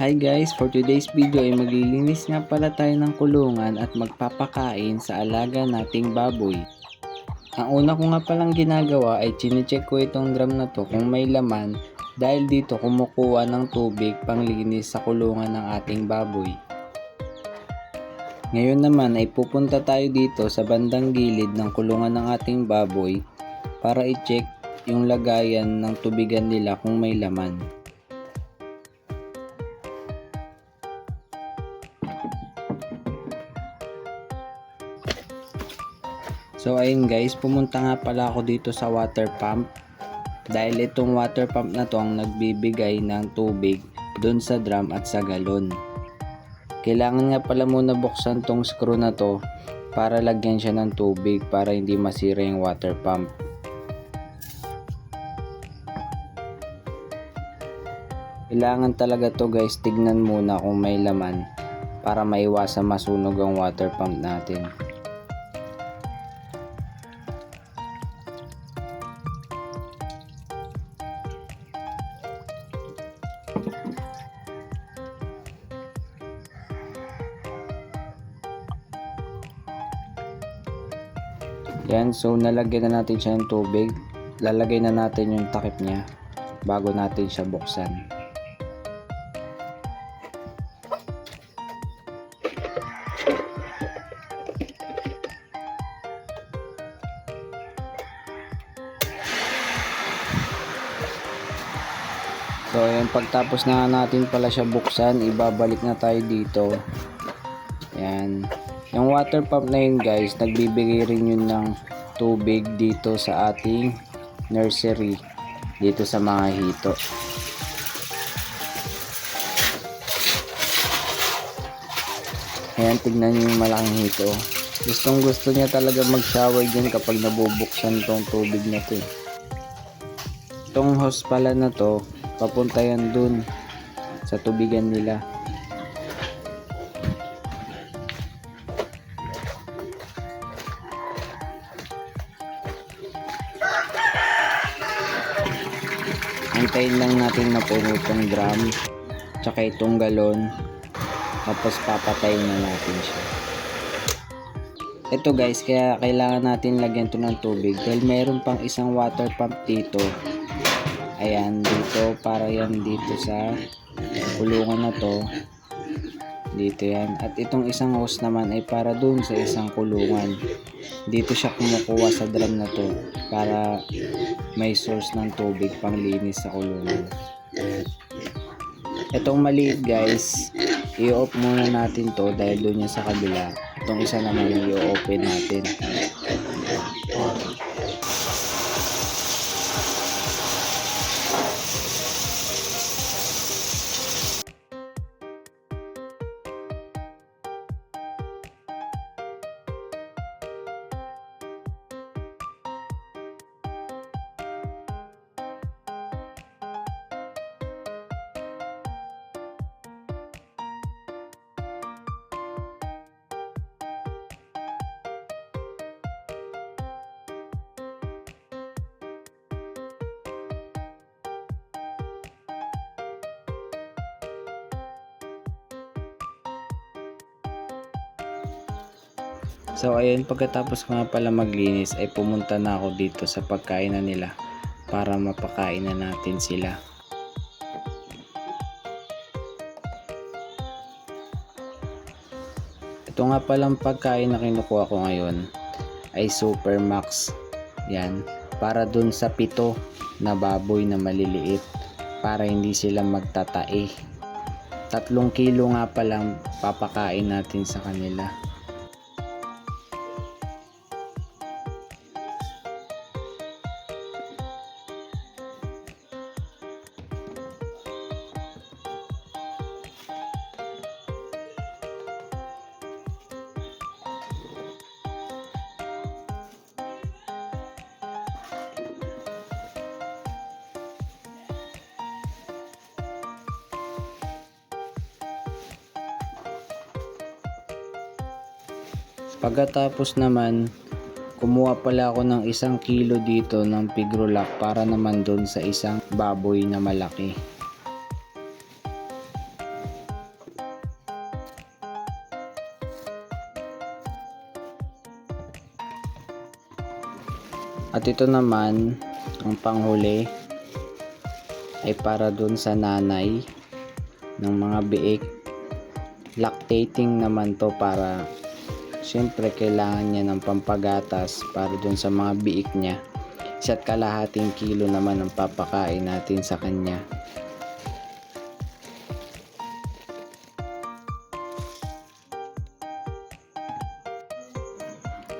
Hi guys, for today's video ay maglilinis nga pala tayo ng kulungan at magpapakain sa alaga nating baboy. Ang una ko nga palang ginagawa ay chinecheck ko itong drum na to kung may laman dahil dito kumukuha ng tubig panglinis sa kulungan ng ating baboy. Ngayon naman ay pupunta tayo dito sa bandang gilid ng kulungan ng ating baboy para i-check yung lagayan ng tubigan nila kung may laman. So ayun guys, pumunta nga pala ako dito sa water pump dahil itong water pump na to ang nagbibigay ng tubig dun sa drum at sa galon. Kailangan nga pala muna buksan tong screw na to para lagyan siya ng tubig para hindi masira yung water pump. Kailangan talaga to guys, tignan muna kung may laman para maiwasan masunog ang water pump natin. Yan, so nalagyan na natin siya ng tubig. Lalagay na natin yung takip niya bago natin siya buksan. So ayan, pagtapos na natin pala siya buksan, ibabalik na tayo dito. Ayan. Yung water pump na yun guys, nagbibigay rin yun ng tubig dito sa ating nursery, dito sa mga hito. Ayan, tignan nyo yung malaking hito. Gustong gusto niya talaga mag shower dyan kapag nabubuksan tong tubig na to. Itong hose pala na to, papunta yan dun sa tubigan nila. Antayin lang natin mapuno itong drum tsaka itong galon, tapos papatayin na natin siya. Ito guys, kaya kailangan natin lagyan ito ng tubig dahil mayroon pang isang water pump dito. Ayan, dito, para yan dito sa kulungan na to. Dito yan. At itong isang hose naman ay para dun sa isang kulungan. Dito siya kumukuha sa drum na to para may source ng tubig panglinis sa kulungan. Itong maliit guys, i-off muna natin to dahil dun yung sa kabila. Itong isa naman i-open natin. So ayun, pagkatapos ko nga pala maglinis ay pumunta na ako dito sa pagkainan nila para mapakain na natin sila. Ito nga palang pagkain na kinukuha ko ngayon ay Super Max. Yan, para dun sa 7 na baboy na maliliit para hindi sila magtatae. 3 kilo nga palang papakain natin sa kanila. Pagkatapos naman, kumuha pala ako ng 1 kilo dito ng Pigrolac para naman doon sa isang baboy na malaki. At ito naman, ang panghuli ay para dun sa nanay ng mga biik. Lactating naman to, para syempre kailangan niya ng pampagatas para dun sa mga biik niya. 1.5 kilo naman ang papakain natin sa kanya.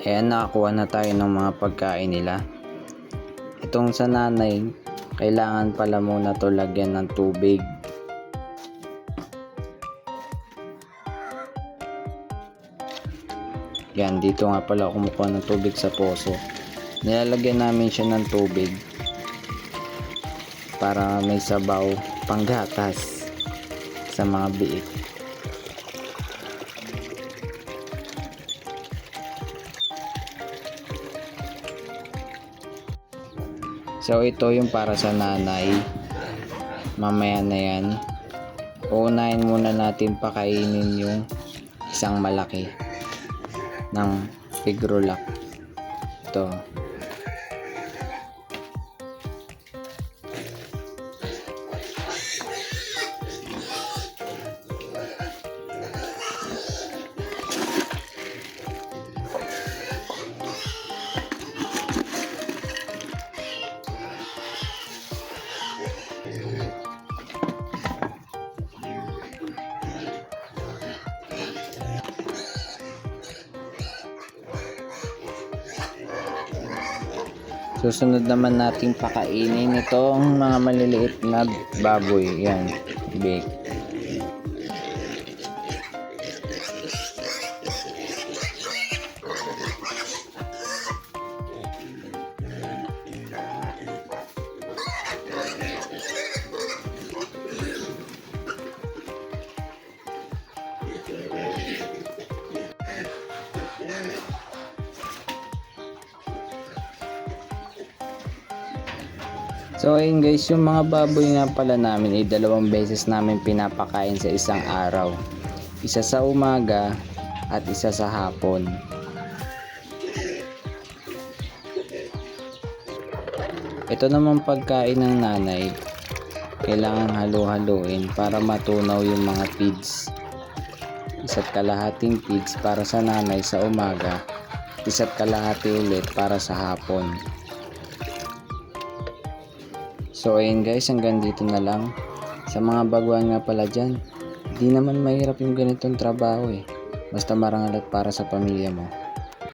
Ayan, nakakuha na tayo ng mga pagkain nila. Itong sa nanay, kailangan pala muna to lagyan ng tubig. Yan, dito nga pala kumukuha ng tubig sa poso. Nilalagyan namin siya ng tubig para may sabaw panggatas sa mga biik. So ito yung para sa nanay. Mamaya na yan. Uunahin muna natin pakainin yung isang malaki ng Pigrolac. Ito. Susunod naman nating pakainin itong mga maliliit na baboy. Yan, bake. So ayun guys, yung mga baboy nga pala namin ay 2 beses namin pinapakain sa isang araw. Isa sa umaga at isa sa hapon. Ito naman pagkain ng nanay, kailangan halu-haluin para matunaw yung mga feeds. 1.5 feeds para sa nanay sa umaga, 1.5 ulit para sa hapon. So ayun guys, hanggang dito na lang. Sa mga baguhan nga pala dyan, di naman mahirap yung ganitong trabaho eh. Basta marangal at para sa pamilya mo.